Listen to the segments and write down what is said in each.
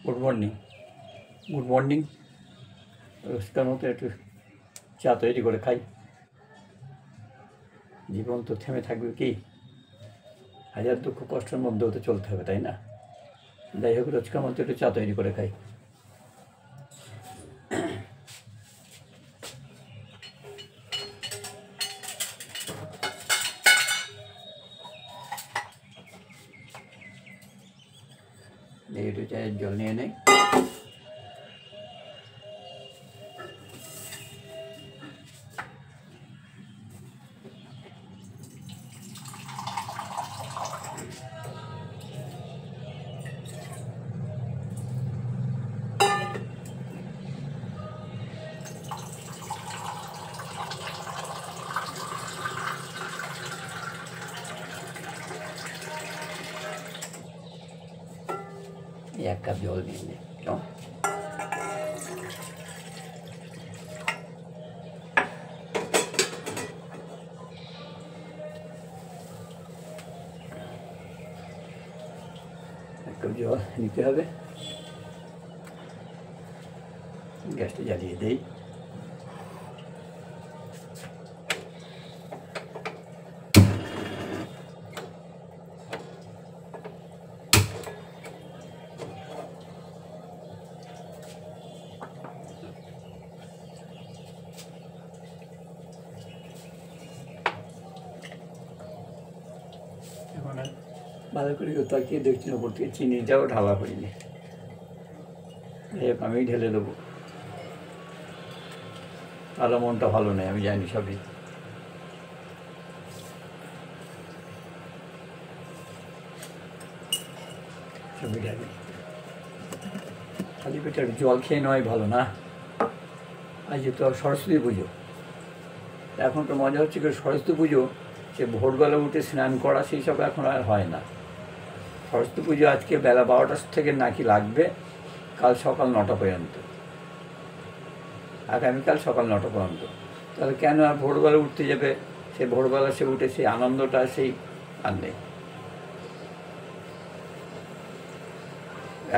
Good morning. Good morning. রোজকার মতো একটু চা তৈরি করে খাই। জীবন তো থেমে থাকবে কি? হাজার দুঃখ কষ্টের মধ্যেও তো চলতে হবে, তাই না? যাই হোক, রোজকার মতো একটু চা তৈরি করে খাই। একটু চায়ের জল নিয়ে নেই। এক কাপ জল নিয়ে নেই। কেমন? এক কাপ জল নিতে হবে। গ্যাসটা জ্বালিয়ে দেই। এখন আর ভালো করে তাকিয়ে দেখছি ওপর থেকে চিনিটাও ঢালা হয়নি। আমি ঢেলে দেবো। তাহলে মনটা ভালো নেই, আমি জানি সবই। সবই ঢেলে খালি পেটে জল খেয়ে নেওয়াই ভালো না? আজ তো সরস্বতী পুজো। এখন তো মজা হচ্ছে কি, সরস্বতী পুজো সে ভোরবেলা উঠে স্নান করা সেই সব এখন আর হয় না। সরস্বতী পুজো আজকে বেলা 12টা থেকে নাকি লাগবে, কাল সকাল 9টা পর্যন্ত, আগামীকাল সকাল 9টা পর্যন্ত। তাহলে কেন আর ভোরবেলা উঠতে যাবে? সে ভোরবেলা সে উঠে সেই আনন্দটা সেই আর নেই।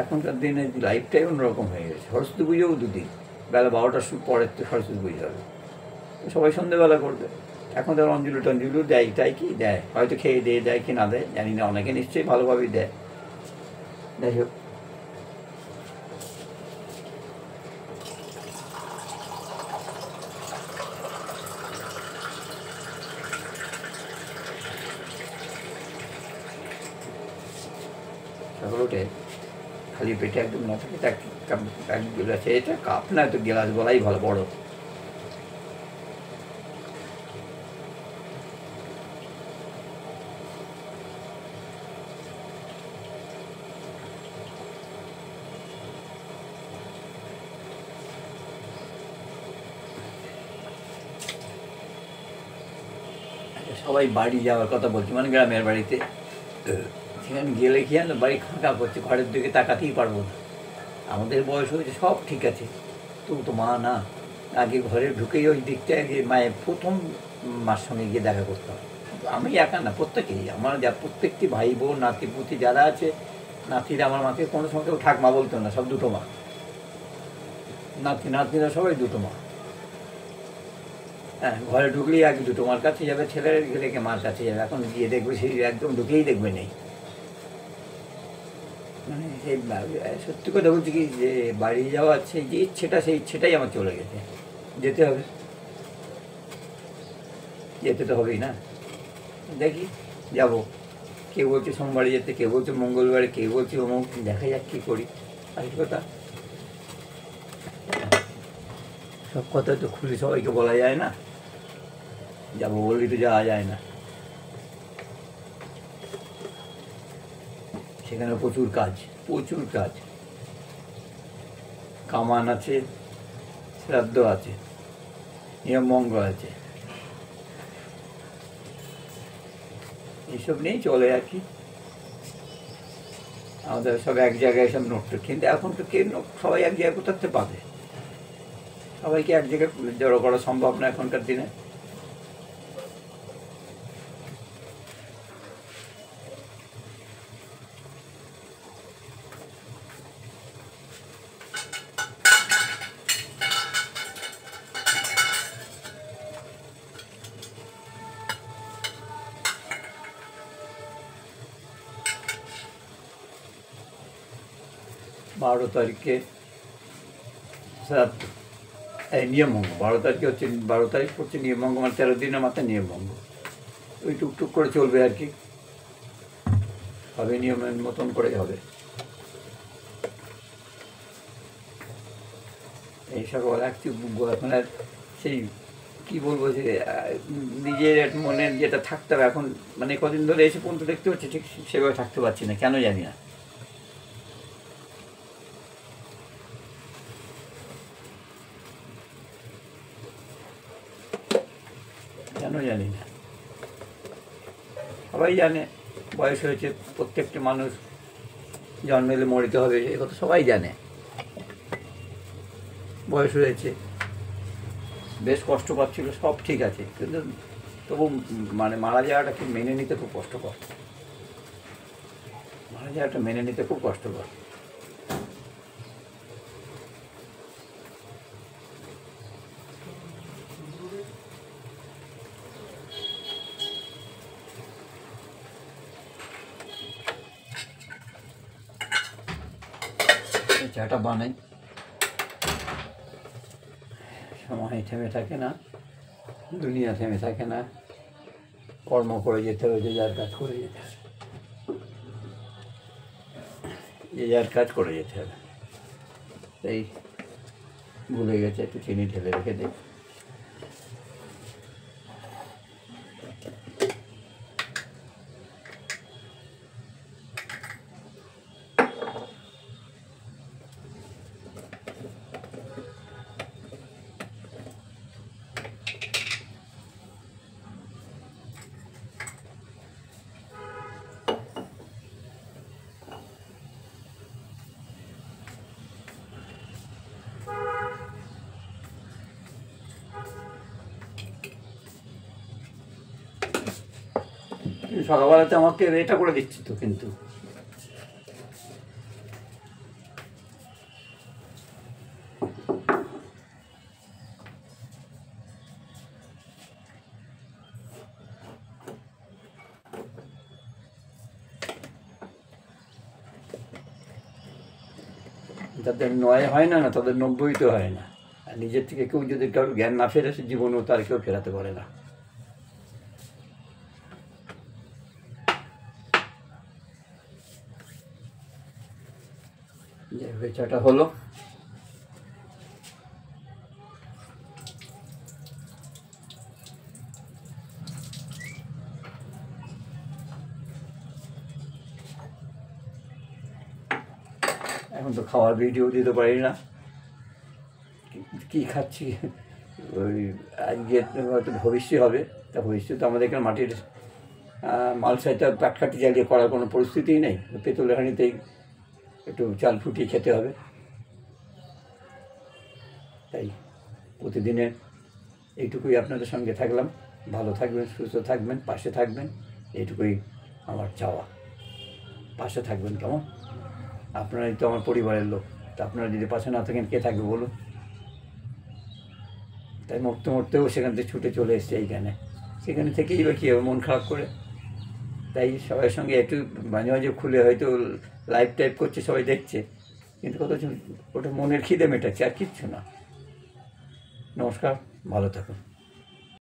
এখনকার দিনে লাইফটাই অন্যরকম হয়ে গেছে। সরস্বতী পুজোও দুদিন, বেলা 12টার পরের তো সরস্বতী পুজো হবে। সবাই সন্ধ্যেবেলা করবে। এখন তো অঞ্জলি টঞ্জলিও দেয়, তাই কি দেয়, হয়তো খেয়ে দিয়ে দেয় কি না দেয় জানি না, অনেকে নিশ্চয়ই ভালোভাবেই দেয়। যাই হোক, সকাল উঠে খালি পেটে একদম না থাকে এক গিলাসে, এটা কাপ না, তো গেলাস বলাই ভালো, বড়। সবাই বাড়ি যাওয়ার কথা বলছি, মানে গ্রামের বাড়িতে। সেখানে গেলে কি না, বাড়ি ফাঁকা করছে, ঘরের দিকে তাকাতেই পারবো না। আমাদের বয়স হয়েছে, সব ঠিক আছে, তবু তো মা না। আগে ঘরে ঢুকেই ওই দিকটা যে মায়ের প্রথম মার সঙ্গে গিয়ে দেখা করতাম। আমি একা না, প্রত্যেকেই আমার যা প্রত্যেকটি ভাই বোন নাতি পুতি যারা আছে, নাতিরা আমার মাকে কোনো সময় কেউ ঠাকমা বলতো না, সব দুটো মা। নাতিরা সবাই দুটো মা। হ্যাঁ, ঘরে ঢুকলেই আগে দুটো মার কাছে যাবে, ছেলের রেখে মার কাছে যাবে। এখন গিয়ে দেখবে সেই একদম ঢুকেই দেখবে নেই। মানে সেই সত্যি কথা বলছি কি, যে বাড়ি যাওয়ার সেই যে ইচ্ছেটা, সেই ইচ্ছেটাই আমার চলে গেছে। যেতে হবে, যেতে তো হবেই না। দেখি যাব। কেউ বলছে সোমবারে যেতে, কেউ বলছে মঙ্গলবারে, কেউ বলছে অমুক, দেখা যাক কী করি। আসল কথা, সব কথা তো খুলে সবাইকে বলা যায় না। যাবো বললেই তো যাওয়া যায় না। সেখানে প্রচুর কাজ, প্রচুর কাজ। কামান আছে, শ্রাদ্ধ আছে, নিয়মভঙ্গ আছে, এইসব নিয়েই চলে আর কি। আমাদের সব এক জায়গায় সব নোট, কিন্তু এখন তো কে সবাই এক জায়গায় কোথাতে পাবে? সবাইকে এক জায়গায় জড়ো করা সম্ভব না এখনকার দিনে। 12 তারিখে স্যার এই নিয়মভঙ্গ, 12 তারিখে হচ্ছে, 12 তারিখ পড়ছে নিয়মভঙ্গ, মানে 13 দিনের মাথায় নিয়মভঙ্গ। ওই টুকটুক করে চলবে আর কি, হবে নিয়মের মতন করেই হবে। এই সকল এখন আর সেই কী বলবো, যে নিজের মনের যেটা থাকতে হবে এখন, মানে কদিন ধরে এসে পর্যন্ত দেখতে পাচ্ছি ঠিক সেভাবে থাকতে পারছি না, কেন জানি না। কেন জানি না, সবাই জানে বয়স হয়েছে, প্রত্যেকটা মানুষ জন্মেলে মরিতে হবে, এ কথা সবাই জানে। বয়স হয়েছে, বেশ কষ্ট পাচ্ছিল, সব ঠিক আছে, কিন্তু তবু মানে মারা যাওয়াটাকে মেনে নিতে খুব কষ্টকর, মারা যাওয়াটা মেনে নিতে খুব কষ্টকর। চাটা বানাই, সময় থেমে থাকে না, দুনিয়া থেমে থাকে না, কর্ম করে যেতে হবে, যে যার কাজ করে যেতে হবে, যে যার কাজ করে যেতে হবে। তাই ভুলে গেছে, একটু চিনি ঢেলে রেখে দিই। সকালবেলাতে আমাকে এটা করে দিচ্ছি তো, কিন্তু যাদের 9 হয় না, তাদের 90 হয় না। আর নিজের থেকে কেউ যদি কারোর জ্ঞান না ফেরে, সে জীবনেও তার কেউ ফেরাতে পারে না। যে বেচাটা হলো, এখন তো খাওয়ার ভিডিও দিতে পারি না, কী খাচ্ছি ওই আজকে হয়তো ভবিষ্যৎ হবে, তা ভবিষ্যৎ আমাদের এখানে মাটির মালসাইটা পাটকাঠি জ্বালিয়ে করার কোনো পরিস্থিতিই নেই, পেতলের হাঁড়িতেই একটু চাল ফুটিয়ে খেতে হবে। তাই প্রতিদিনের এইটুকুই আপনাদের সঙ্গে থাকলাম, ভালো থাকবেন, সুস্থ থাকবেন, পাশে থাকবেন, এইটুকুই আমার চাওয়া। পাশে থাকবেন, কেমন? আপনারাই তো আমার পরিবারের লোক, তা আপনারা যদি পাশে না থাকেন কে থাকবে বলুন? তাই মরতে মরতেও সেখান থেকে ছুটে চলে এসছে এইখানে, সেখানে থেকেই বা কী হবে, মন খারাপ করে। তাই সবার সঙ্গে একটু মাঝে মাঝে খুলে হয়তো লাইভ টাইপ করছে, সবাই দেখছে, কিন্তু কত ওটা মনের খিদে মেটাচ্ছে, আর কিচ্ছু না। নমস্কার, ভালো থাকুন।